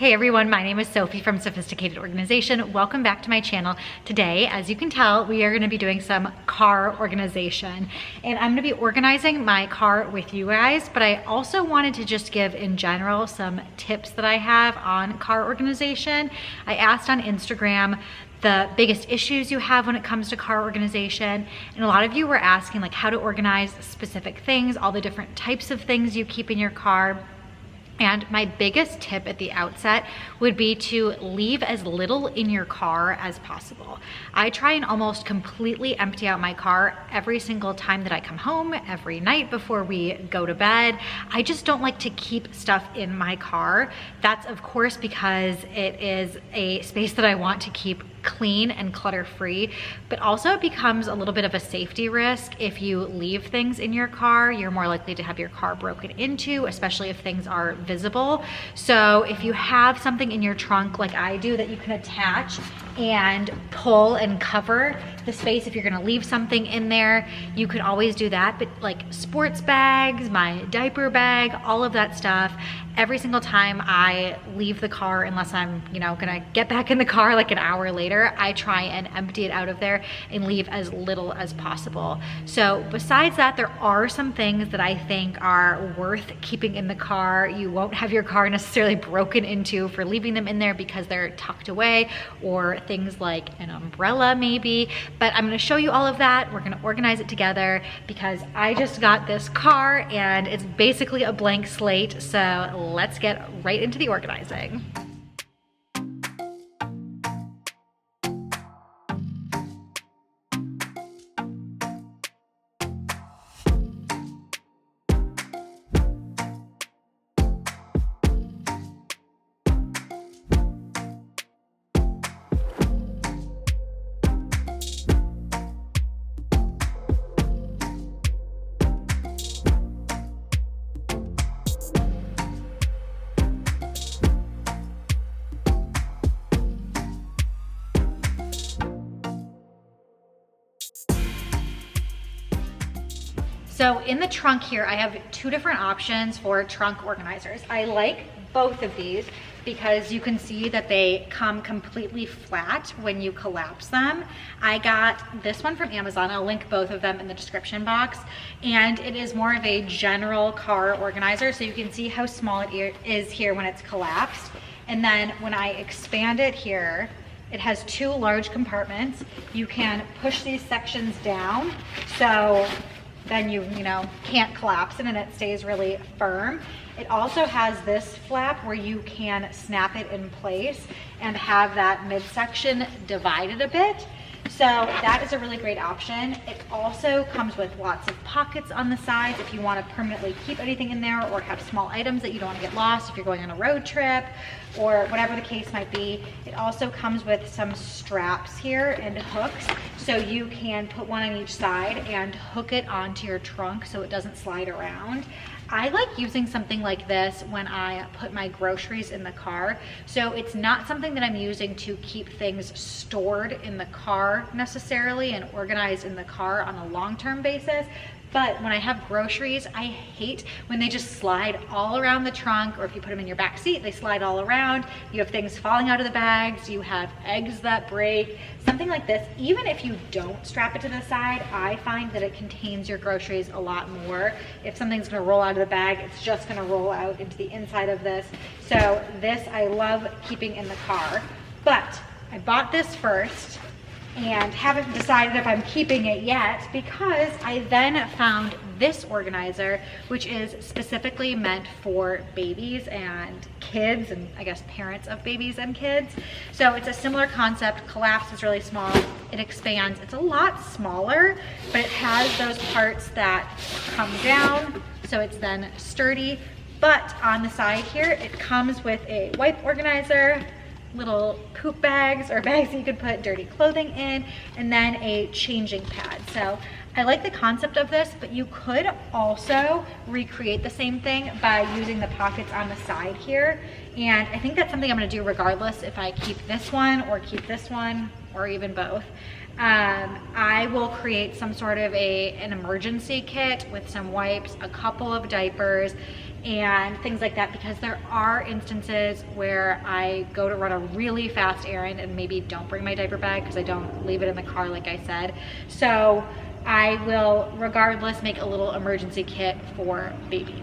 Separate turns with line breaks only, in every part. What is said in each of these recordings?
Hey everyone, my name is Sophie from Sophisticated Organization. Welcome back to my channel. Today, as you can tell, we are going to be doing some car organization. And I'm going to be organizing my car with you guys, but I also wanted to just give in general some tips that I have on car organization. I asked on Instagram the biggest issues you have when it comes to car organization. And a lot of you were asking like how to organize specific things, all the different types of things you keep in your car. And my biggest tip at the outset would be to leave as little in your car as possible. I try and almost completely empty out my car every single time that I come home, every night before we go to bed. I just don't like to keep stuff in my car. That's of course because it is a space that I want to keep clean and clutter-free, but also it becomes a little bit of a safety risk. If you leave things in your car, you're more likely to have your car broken into, especially if things are visible. So if you have something in your trunk like I do that you can attach and pull and cover the space, if you're gonna leave something in there, you could always do that. But like sports bags, my diaper bag, all of that stuff, every single time I leave the car, unless I'm, gonna get back in the car like an hour later, I try and empty it out of there and leave as little as possible. So besides that, there are some things that I think are worth keeping in the car. You won't have your car necessarily broken into for leaving them in there because they're tucked away, or things like an umbrella maybe. But I'm gonna show you all of that. We're gonna organize it together because I just got this car and it's basically a blank slate. So let's get right into the organizing. So in the trunk here, I have two different options for trunk organizers. I like both of these because you can see that they come completely flat when you collapse them. I got this one from Amazon. I'll link both of them in the description box. And it is more of a general car organizer. So you can see how small it is here when it's collapsed. And then when I expand it here, it has two large compartments. You can push these sections down. So then you can't collapse it and it stays really firm. It also has this flap where you can snap it in place and have that midsection divided a bit. So that is a really great option. It also comes with lots of pockets on the sides if you want to permanently keep anything in there or have small items that you don't want to get lost if you're going on a road trip or whatever the case might be. It also comes with some straps here and hooks, so you can put one on each side and hook it onto your trunk so it doesn't slide around. I like using something like this when I put my groceries in the car. So it's not something that I'm using to keep things stored in the car necessarily and organized in the car on a long-term basis. But when I have groceries, I hate when they just slide all around the trunk, or if you put them in your back seat, they slide all around. You have things falling out of the bags, you have eggs that break, something like this. Even if you don't strap it to the side, I find that it contains your groceries a lot more. If something's gonna roll out of the bag, it's just gonna roll out into the inside of this. So this I love keeping in the car. But I bought this first and haven't decided if I'm keeping it yet because I then found this organizer, which is specifically meant for babies and kids, and I guess parents of babies and kids. So it's a similar concept. Collapse is really small, it expands. It's a lot smaller, but it has those parts that come down, so it's then sturdy. But on the side here, it comes with a wipe organizer, little poop bags or bags that you could put dirty clothing in, and then a changing pad. So I like the concept of this, but you could also recreate the same thing by using the pockets on the side here. And I think that's something I'm gonna do regardless if I keep this one or keep this one or even both. I will create some sort of an emergency kit with some wipes, a couple of diapers, and things like that, because there are instances where I go to run a really fast errand and maybe don't bring my diaper bag because I don't leave it in the car like I said. So I will regardless make a little emergency kit for baby.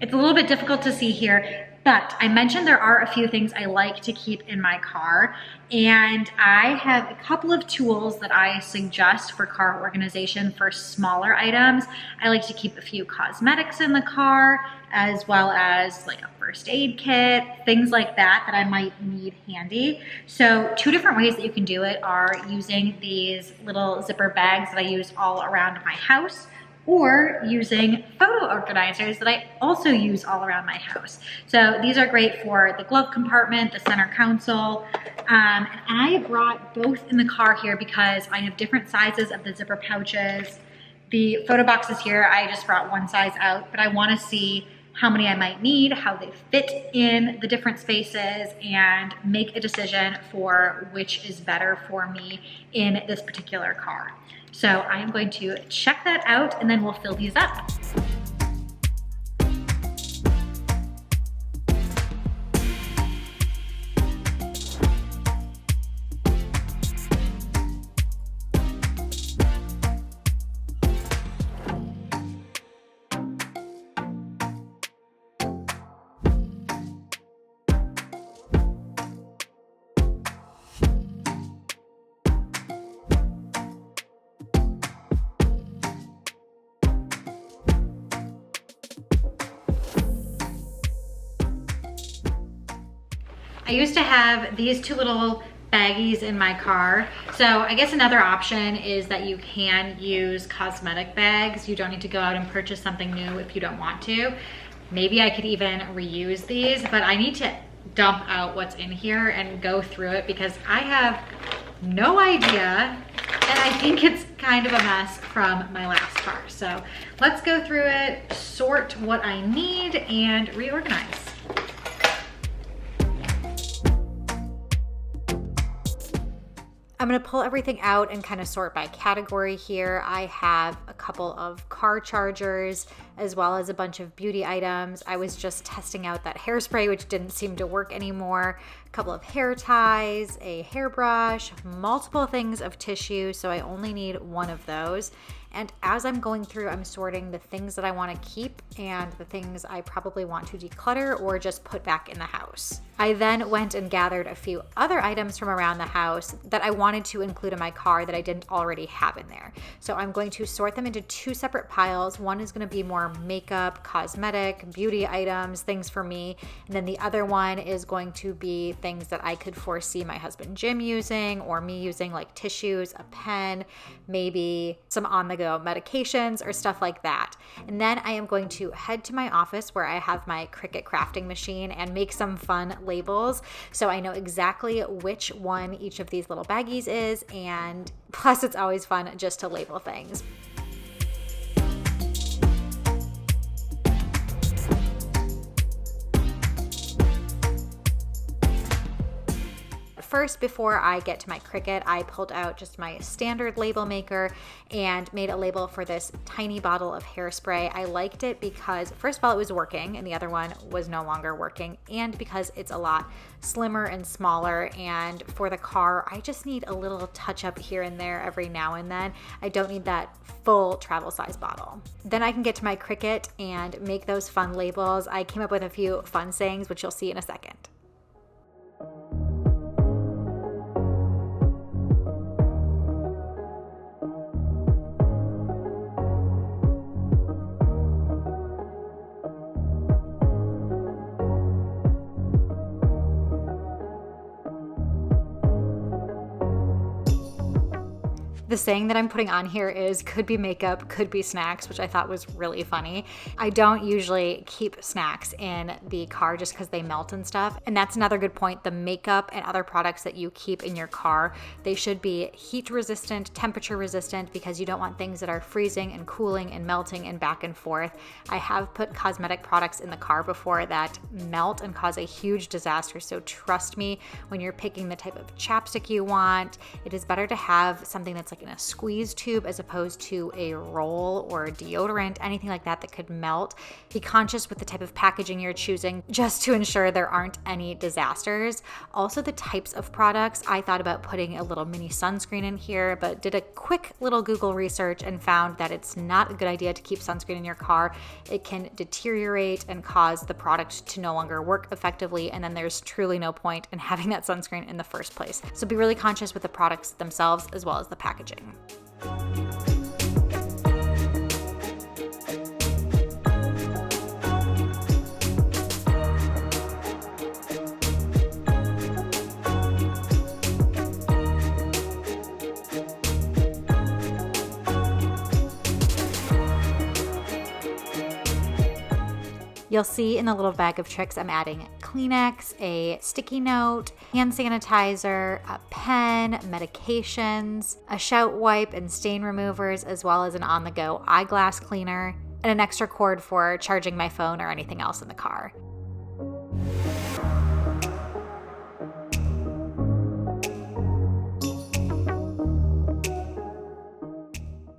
It's a little bit difficult to see here, but I mentioned there are a few things I like to keep in my car, and I have a couple of tools that I suggest for car organization for smaller items. I like to keep a few cosmetics in the car, as well as like a first aid kit, things like that that I might need handy. So two different ways that you can do it are using these little zipper bags that I use all around my house, or using photo organizers that I also use all around my house. So these are great for the glove compartment, the center console. And I brought both in the car here because I have different sizes of the zipper pouches. The photo boxes here, I just brought one size out, but I wanna see how many I might need, how they fit in the different spaces, and make a decision for which is better for me in this particular car. So I am going to check that out and then we'll fill these up. I used to have these two little baggies in my car. So I guess another option is that you can use cosmetic bags. You don't need to go out and purchase something new if you don't want to. Maybe I could even reuse these, but I need to dump out what's in here and go through it because I have no idea, and I think it's kind of a mess from my last car. So let's go through it, sort what I need, and reorganize. I'm gonna pull everything out and kind of sort by category here. I have a couple of car chargers as well as a bunch of beauty items. I was just testing out that hairspray, which didn't seem to work anymore. A couple of hair ties, a hairbrush, multiple things of tissue, so I only need one of those. And as I'm going through, I'm sorting the things that I want to keep and the things I probably want to declutter or just put back in the house. I then went and gathered a few other items from around the house that I wanted to include in my car that I didn't already have in there. So I'm going to sort them into two separate piles. One is going to be more makeup, cosmetic, beauty items, things for me. And then the other one is going to be things that I could foresee my husband Jim using or me using, like tissues, a pen, maybe some on-the-go medications or stuff like that. And then I am going to head to my office where I have my Cricut crafting machine and make some fun labels so I know exactly which one each of these little baggies is, and plus it's always fun just to label things. First, before I get to my Cricut, I pulled out just my standard label maker and made a label for this tiny bottle of hairspray. I liked it because, first of all, it was working and the other one was no longer working, and because it's a lot slimmer and smaller, and for the car, I just need a little touch up here and there every now and then. I don't need that full travel size bottle. Then I can get to my Cricut and make those fun labels. I came up with a few fun sayings, which you'll see in a second. The saying that I'm putting on here is could be makeup, could be snacks, which I thought was really funny. I don't usually keep snacks in the car just because they melt and stuff. And that's another good point. The makeup and other products that you keep in your car, they should be heat resistant, temperature resistant, because you don't want things that are freezing and cooling and melting and back and forth. I have put cosmetic products in the car before that melt and cause a huge disaster. So trust me, when you're picking the type of chapstick you want, it is better to have something that's like in a squeeze tube as opposed to a roll or a deodorant, anything like that that could melt. Be conscious with the type of packaging you're choosing just to ensure there aren't any disasters. Also, the types of products, I thought about putting a little mini sunscreen in here, but did a quick little Google research and found that it's not a good idea to keep sunscreen in your car. It can deteriorate and cause the product to no longer work effectively, and then there's truly no point in having that sunscreen in the first place. So be really conscious with the products themselves as well as the packaging. You'll see in the little bag of tricks, I'm adding Kleenex, a sticky note, hand sanitizer, a pen, medications, a shout wipe and stain removers, as well as an on-the-go eyeglass cleaner, and an extra cord for charging my phone or anything else in the car.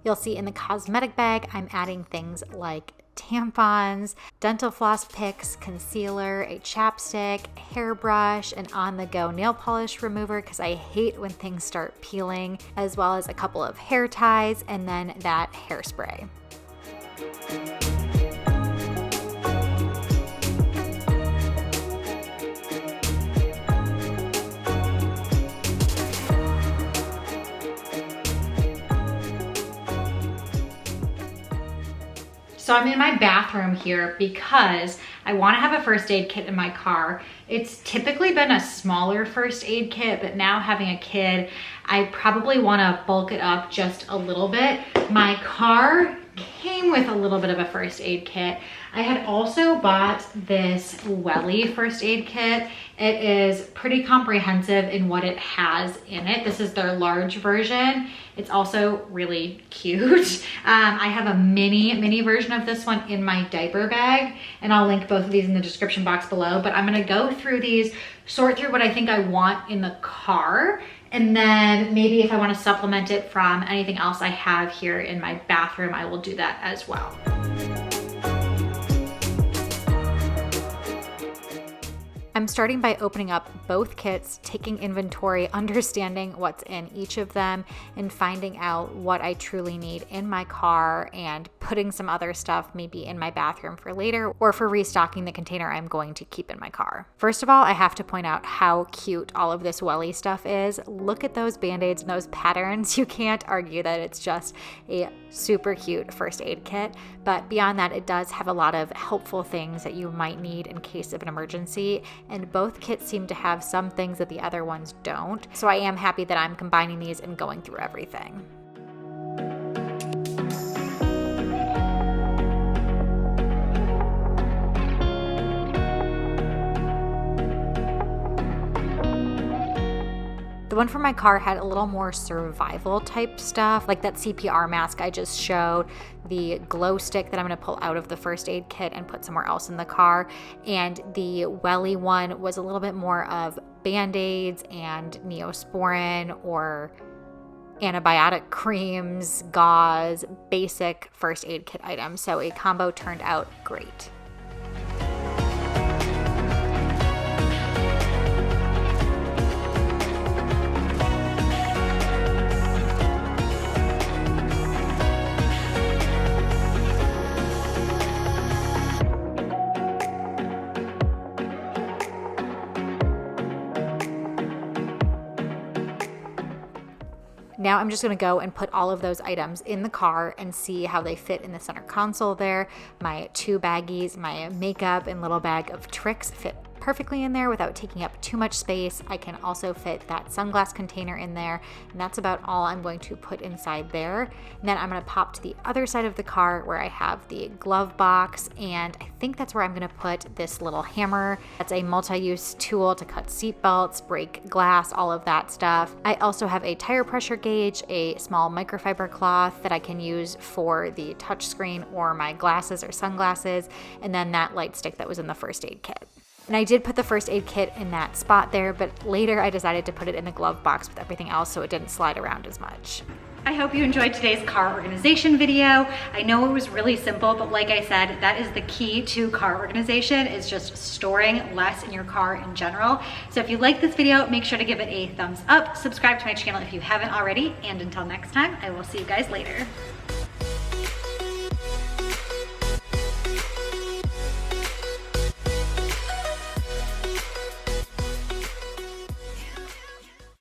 You'll see in the cosmetic bag, I'm adding things like tampons, dental floss picks, concealer, a chapstick, hairbrush, an on-the-go nail polish remover because I hate when things start peeling, as well as a couple of hair ties and then that hairspray. So I'm in my bathroom here because I want to have a first aid kit in my car. It's typically been a smaller first aid kit, but now having a kid, I probably want to bulk it up just a little bit. My car came with a little bit of a first aid kit. I had also bought this Welly first aid kit. It is pretty comprehensive in what it has in it. This is their large version. It's also really cute. I have a mini version of this one in my diaper bag, and I'll link both of these in the description box below, but I'm gonna go through these, sort through what I think I want in the car, and then maybe if I want to supplement it from anything else I have here in my bathroom, I will do that as well. I'm starting by opening up both kits, taking inventory, understanding what's in each of them, and finding out what I truly need in my car and putting some other stuff maybe in my bathroom for later or for restocking the container I'm going to keep in my car. First of all, I have to point out how cute all of this Welly stuff is. Look at those band-aids and those patterns. You can't argue that it's just a super cute first aid kit, but beyond that, it does have a lot of helpful things that you might need in case of an emergency, and both kits seem to have some things that the other ones don't. So I am happy that I'm combining these and going through everything. The one for my car had a little more survival type stuff, like that CPR mask I just showed, the glow stick that I'm gonna pull out of the first aid kit and put somewhere else in the car. And the Welly one was a little bit more of Band-Aids and Neosporin or antibiotic creams, gauze, basic first aid kit items. So a combo turned out great. Now I'm just gonna go and put all of those items in the car and see how they fit in the center console there. My two baggies, my makeup and little bag of tricks fit
perfectly in there without taking up too much space. I can also fit that sunglass container in there, and that's about all I'm going to put inside there. And then I'm gonna pop to the other side of the car where I have the glove box, and I think that's where I'm gonna put this little hammer. That's a multi-use tool to cut seat belts, break glass, all of that stuff. I also have a tire pressure gauge, a small microfiber cloth that I can use for the touchscreen or my glasses or sunglasses, and then that light stick that was in the first aid kit. And I did put the first aid kit in that spot there, but later I decided to put it in the glove box with everything else so it didn't slide around as much.
I hope you enjoyed today's car organization video. I know it was really simple, but like I said, that is the key to car organization, is just storing less in your car in general. So if you like this video, make sure to give it a thumbs up, subscribe to my channel if you haven't already, and until next time, I will see you guys later.